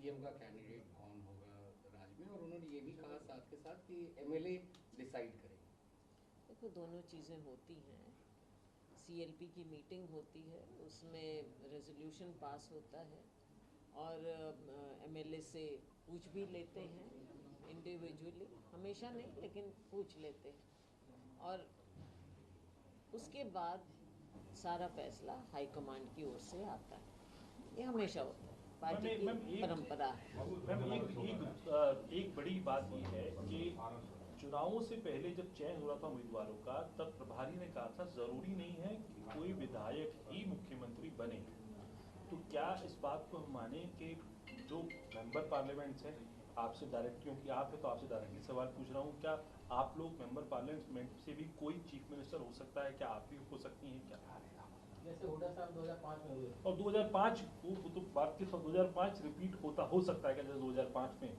CM का candidate कौन होगा राज्य में, और उन्होंने ये भी कहा साथ के साथ कि एमएलए डिसाइड करेंगे। देखो दोनों चीज़ें होती हैं। सीएलपी की मीटिंग होती है, उसमें रेजोल्यूशन पास होता है और एमएलए से पूछ भी लेते हैं इंडिविजुअली, हमेशा नहीं लेकिन पूछ लेते हैं, और उसके बाद सारा फैसला हाईकमांड की ओर से आता है। ये हमेशा होता है, पार्टी की परंपरा है। एक बड़ी बात ये है कि चुनावों से पहले जब चयन हो रहा था उम्मीदवारों का, तब प्रभारी ने कहा था जरूरी नहीं है कि कोई विधायक ही मुख्यमंत्री बने। तो क्या इस बात को हम माने कि जो मेंबर पार्लियामेंट्स हैं, आपसे डायरेक्ट, क्योंकि आप है तो आपसे डायरेक्टली सवाल पूछ रहा हूँ, क्या आप लोग मेंबर पार्लियामेंट से भी कोई चीफ मिनिस्टर हो सकता है? क्या आप भी हो सकती हैं क्या? जैसे हुड्डा साहब 2005 में हुए, और 2005 वो तो बात की 2005 रिपीट हो सकता है क्या, जैसे 2005 में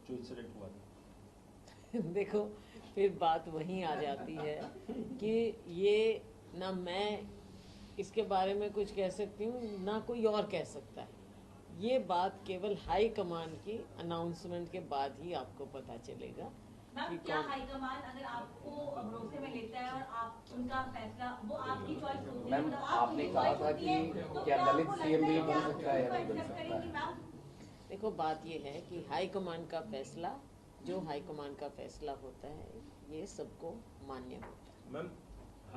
जो इंसिडेंट हुआ था? देखो फिर बात वहीं आ जाती है कि ये ना मैं इसके बारे में कुछ कह सकती हूँ ना कोई और कह सकता है। ये बात केवल हाई कमान की अनाउंसमेंट के बाद ही आपको पता चलेगा। मैम, क्या हाईकमान अगर आपको भरोसे में लेता है और आप उनका फैसला, वो आपकी चॉइस होती है, मैम आपने कहा था कि क्या दलित सीएम भी बन सकता है या नहीं बन सकता है? देखो बात ये है कि हाईकमान का फैसला, जो हाईकमान का फैसला होता है, ये सबको मान्य होता है। मैम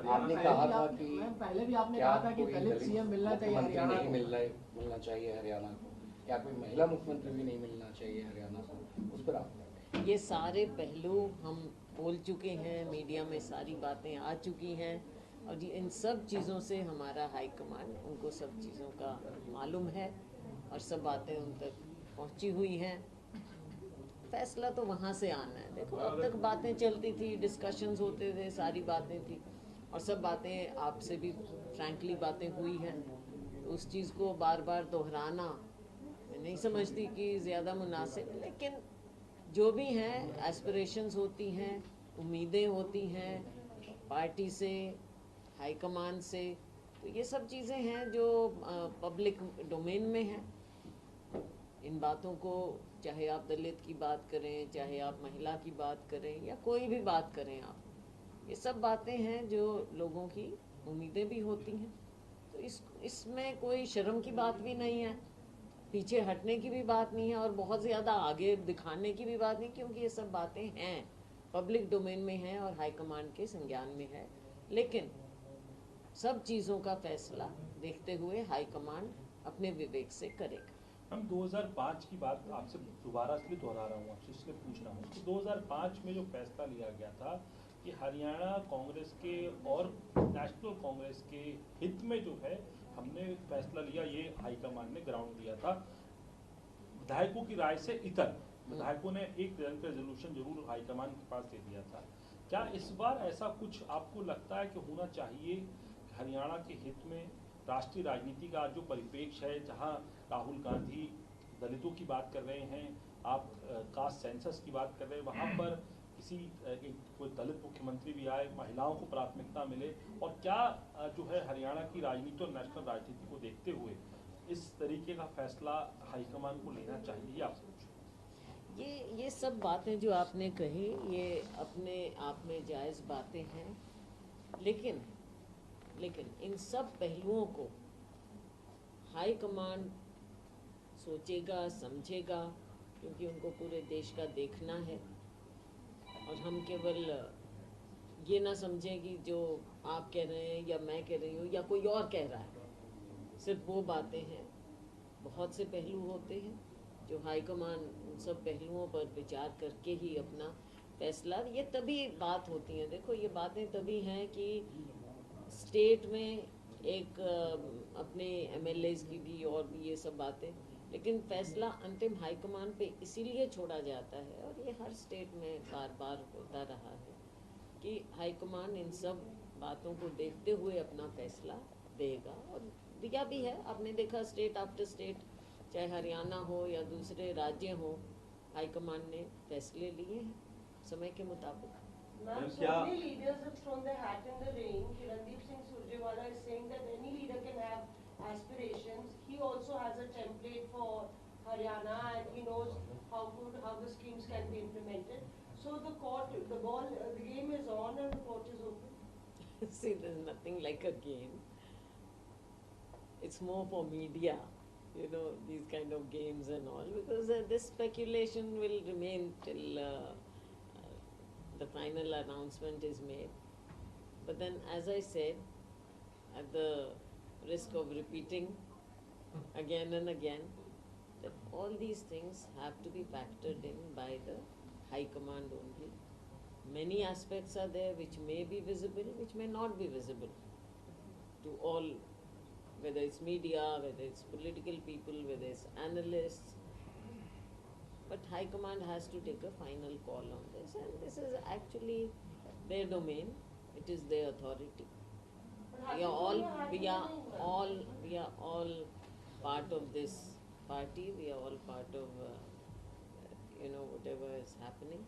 आपने कहा था कि पहले भी आपने कहा था कि दलित सीएम मिलना चाहिए हरियाणा नहीं को। मिलना चाहिए हरियाणा को, या कोई महिला मुख्यमंत्री भी नहीं मिलना चाहिए हरियाणा को, उस पर आप ये सारे पहलू हम बोल चुके हैं, मीडिया में सारी बातें आ चुकी हैं, और इन सब चीज़ों से हमारा हाईकमान, उनको सब चीज़ों का मालूम है और सब बातें उन तक पहुंची हुई हैं। फैसला तो वहाँ से आना है। देखो अब तक बातें चलती थी, डिस्कशंस होते थे, सारी बातें थी, और सब बातें आपसे भी फ्रैंकली बातें हुई हैं, तो उस चीज़ को बार बार दोहराना मैं नहीं समझती कि ज़्यादा मुनासिब। लेकिन जो भी हैं, एस्पिरेशंस होती हैं, उम्मीदें होती हैं पार्टी से, हाईकमान से, तो ये सब चीज़ें हैं जो पब्लिक डोमेन में हैं। इन बातों को, चाहे आप दलित की बात करें, चाहे आप महिला की बात करें, या कोई भी बात करें आप, ये सब बातें हैं जो लोगों की उम्मीदें भी होती हैं। तो इसमें कोई शर्म की बात भी नहीं है, पीछे हटने की भी बात नहीं है, और बहुत ज़्यादा आगे दिखाने की भी बात नहीं, क्योंकि ये सब बातें हैं, पब्लिक डोमेन में हैं और हाईकमांड के संज्ञान में है। लेकिन सब चीज़ों का फैसला देखते हुए हाईकमांड अपने विवेक से करेगा। हम 2005 की बात आपसे दोबारा इसलिए दोहरा रहा हूँ, आपसे इसलिए पूछ रहा हूँ कि 2005 में जो फैसला लिया गया था कि हरियाणा कांग्रेस के और नेशनल कांग्रेस के हित में जो है हमने फैसला लिया, ये हाईकमान ने ग्राउंड दिया था विधायकों की राय से इतर। विधायकों ने एक रेजोल्यूशन जरूर हाईकमान के पास दे दिया था। क्या इस बार ऐसा कुछ आपको लगता है कि होना चाहिए हरियाणा के हित में? राष्ट्रीय राजनीति का जो परिप्रेक्ष्य है, जहां राहुल गांधी दलितों की बात कर रहे हैं, आप कास्ट सेंसस की बात कर रहे हैं, वहां पर किसी कोई दलित मुख्यमंत्री भी आए, महिलाओं को प्राथमिकता मिले, और क्या जो है हरियाणा की राजनीति और नेशनल राजनीति को देखते हुए इस तरीके का फैसला हाईकमान को लेना चाहिए? आप ये सब बातें जो आपने कही, ये अपने आप में जायज़ बातें हैं, लेकिन इन सब पहलुओं को हाई कमांड सोचेगा, समझेगा, क्योंकि उनको पूरे देश का देखना है, और हम केवल ये ना समझें कि जो आप कह रहे हैं या मैं कह रही हूँ या कोई और कह रहा है, सिर्फ वो बातें हैं। बहुत से पहलू होते हैं जो हाईकमान उन सब पहलुओं पर विचार करके ही अपना फैसला, ये तभी बात होती है। देखो ये बातें तभी हैं कि स्टेट में एक अपने एमएलएज की भी और भी ये सब बातें, लेकिन फैसला अंतिम हाईकमान पे इसीलिए छोड़ा जाता है, और ये हर स्टेट में बार बार होता रहा है कि हाईकमान इन सब बातों को देखते हुए अपना फैसला देगा, और दिया भी है। आपने देखा स्टेट आफ्टर स्टेट, चाहे हरियाणा हो या दूसरे राज्य हो, हाईकमान ने फैसले लिए हैं समय के मुताबिक। Ma'am, so many leaders have thrown their hat in the ring. Randeep Singh Surjewala is saying that any leader can have aspirations. He also has a template for Haryana, and he knows how the schemes can be implemented. So the game is on and the court is open. See, there's nothing like a game. It's more for media, these kind of games and all, because this speculation will remain till the final announcement is made. But then, as I said, at the risk of repeating again and again, that all these things have to be factored in by the High Command only. Many aspects are there which may be visible, which may not be visible to all, whether it's media, whether it's political people, whether it's analysts. But High Command has to take a final call on this, and this is actually their domain. It is their authority. We are all part of this party. We are all part of whatever is happening,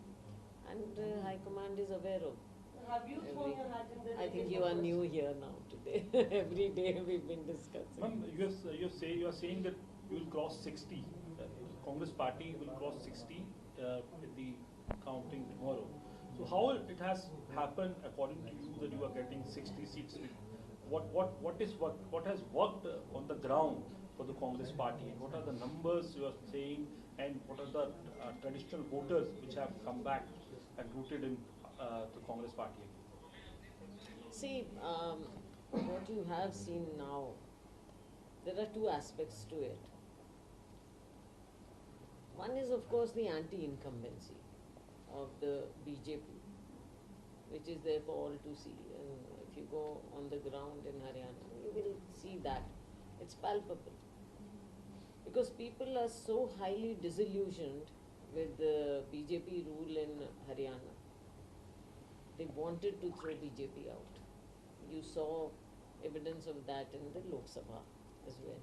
and High Command is aware of. Have you thrown your hat in the ring? I think you are new here now today. Every day we've been discussing. Ma'am, you are saying that you will cross 60. Congress party will cross 60 in the counting tomorrow. So how it has happened according to you that you are getting 60 seats? What has worked on the ground for the Congress party, and what are the numbers you are saying, and what are the traditional voters which have come back and rooted in the Congress party? See, what you have seen now, there are two aspects to it. One is, of course, the anti-incumbency of the BJP, which is there for all to see. And if you go on the ground in Haryana, you will see that. It's palpable. Because people are so highly disillusioned with the BJP rule in Haryana. They wanted to throw BJP out. You saw evidence of that in the Lok Sabha as well.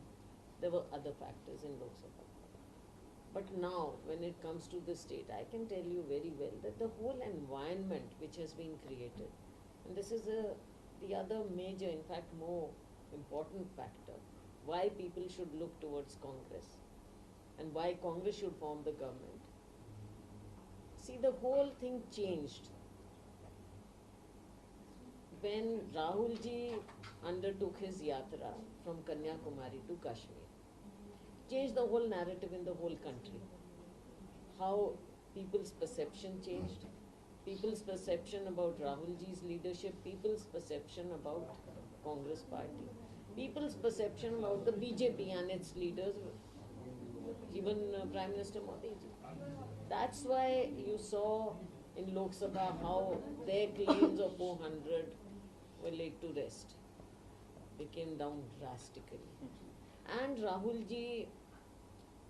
There were other factors in Lok Sabha. But now, when it comes to the state, I can tell you very well that the whole environment which has been created, and this is the other major, in fact more important factor, why people should look towards Congress and why Congress should form the government. See, the whole thing changed when Rahul ji undertook his yatra from Kanyakumari to Kashmir. Changed the whole narrative in the whole country. How people's perception changed, people's perception about Rahul ji's leadership, people's perception about Congress party, people's perception about the BJP and its leaders, even Prime Minister Modi ji. That's why you saw in Lok Sabha how their claims of 400 were laid to rest. They came down drastically. And Rahul ji,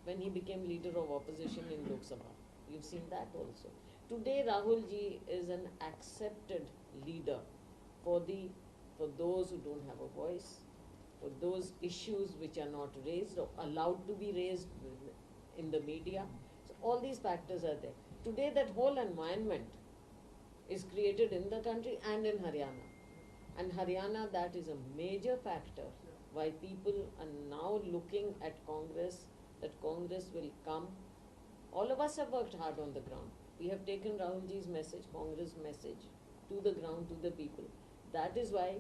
when he became leader of opposition in Lok Sabha, you've seen that also. Today Rahul ji is an accepted leader for those who don't have a voice, for those issues which are not raised or allowed to be raised in the media. So all these factors are there. Today that whole environment is created in the country and in Haryana. And Haryana, that is a major factor why people are now looking at Congress, that Congress will come. All of us have worked hard on the ground. We have taken Rahul ji's message, Congress message, to the ground, to the people. That is why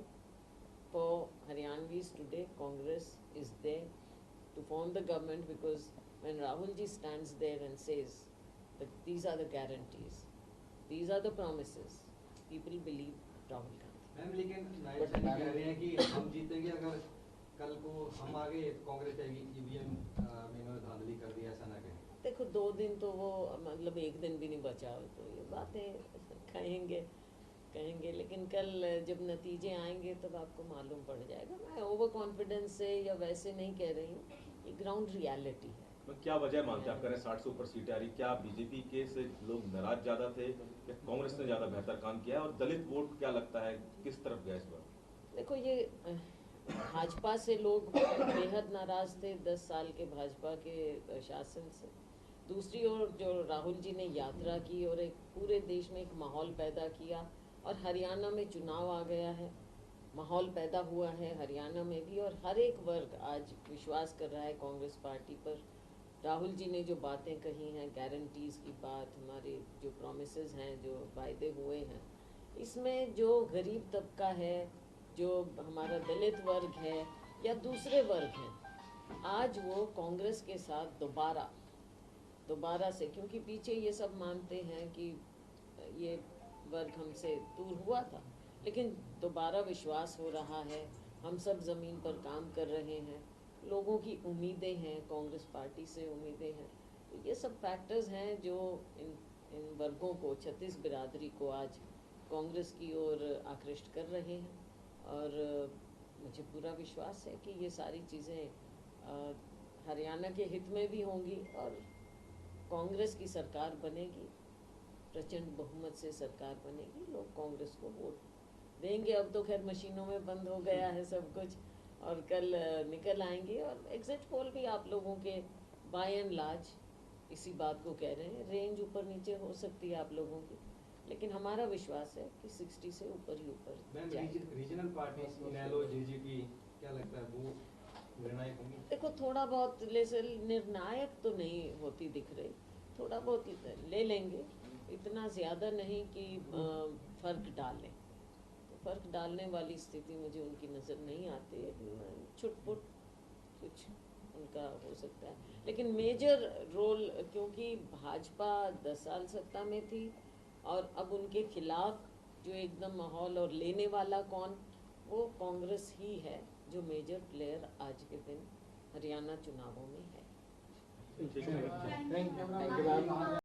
for Haryanvis today, Congress is there to form the government, because when Rahul ji stands there and says that these are the guarantees, these are the promises, people believe Rahul Gandhi. Ma'am लेकिन नायब सैनी कह रहे हैं कि हम जीतेंगे अगर कल को हम आगे कांग्रेस आएगी ईवीएम में इन्होंने धांधली कर दी, ऐसा ना कहें। देखो 2 दिन तो वो मतलब 1 दिन भी नहीं बचा, तो ये बातें कहेंगे लेकिन कल जब नतीजे आएंगे तब आपको मालूम पड़ जाएगा। मैं ओवर कॉन्फिडेंस से या वैसे नहीं कह रही हूँ, ये ग्राउंड रियलिटी है। क्या वजह मानते हैं आप? कह रहे 60 से ऊपर सीटें आ रही, क्या बीजेपी के से लोग नाराज ज्यादा थे या कांग्रेस ने ज्यादा बेहतर काम किया है? और दलित वोट क्या लगता है किस तरफ गया इस बार? देखो, ये भाजपा से लोग बेहद नाराज थे 10 साल के भाजपा के शासन से। दूसरी ओर जो राहुल जी ने यात्रा की और एक पूरे देश में एक माहौल पैदा किया, और हरियाणा में चुनाव आ गया है, माहौल पैदा हुआ है हरियाणा में भी, और हर एक वर्ग आज विश्वास कर रहा है कांग्रेस पार्टी पर, राहुल जी ने जो बातें कही हैं, गारंटीज़ की बात, हमारे जो प्रॉमिसेस हैं, जो वायदे हुए हैं, इसमें जो गरीब तबका है, जो हमारा दलित वर्ग है या दूसरे वर्ग हैं, आज वो कांग्रेस के साथ दोबारा से, क्योंकि पीछे ये सब मानते हैं कि ये वर्ग हमसे दूर हुआ था, लेकिन दोबारा विश्वास हो रहा है, हम सब ज़मीन पर काम कर रहे हैं, लोगों की उम्मीदें हैं, कांग्रेस पार्टी से उम्मीदें हैं। तो ये सब फैक्टर्स हैं जो इन वर्गों को, 36 बिरादरी को आज कांग्रेस की ओर आकृष्ट कर रहे हैं। और मुझे पूरा विश्वास है कि ये सारी चीज़ें हरियाणा के हित में भी होंगी और कांग्रेस की सरकार बनेगी, प्रचंड बहुमत से सरकार बनेगी, लोग कांग्रेस को वोट देंगे। अब तो खैर मशीनों में बंद हो गया है सब कुछ, और कल निकल आएंगे। और एग्जिट पोल भी आप लोगों के बाय एंड लार्ज इसी बात को कह रहे हैं, रेंज ऊपर नीचे हो सकती है आप लोगों की, लेकिन हमारा विश्वास है कि 60 से ऊपर ही ऊपर मैम जाएगा। रीजनल पार्टीज इनेलो जेजेपी क्या लगता है वो निर्णायक होंगी? देखो थोड़ा बहुत निर्णायक तो नहीं होती दिख रही, थोड़ा बहुत ले लेंगे, इतना ज़्यादा नहीं कि फ़र्क डालें। तो फ़र्क डालने वाली स्थिति मुझे उनकी नज़र नहीं आती है, छुटपुट कुछ उनका हो सकता है, लेकिन मेजर रोल, क्योंकि भाजपा 10 साल सत्ता में थी और अब उनके खिलाफ जो एकदम माहौल और लेने वाला कौन, वो कांग्रेस ही है जो मेजर प्लेयर आज के दिन हरियाणा चुनावों में है। ठीक है। Thank you ma'am.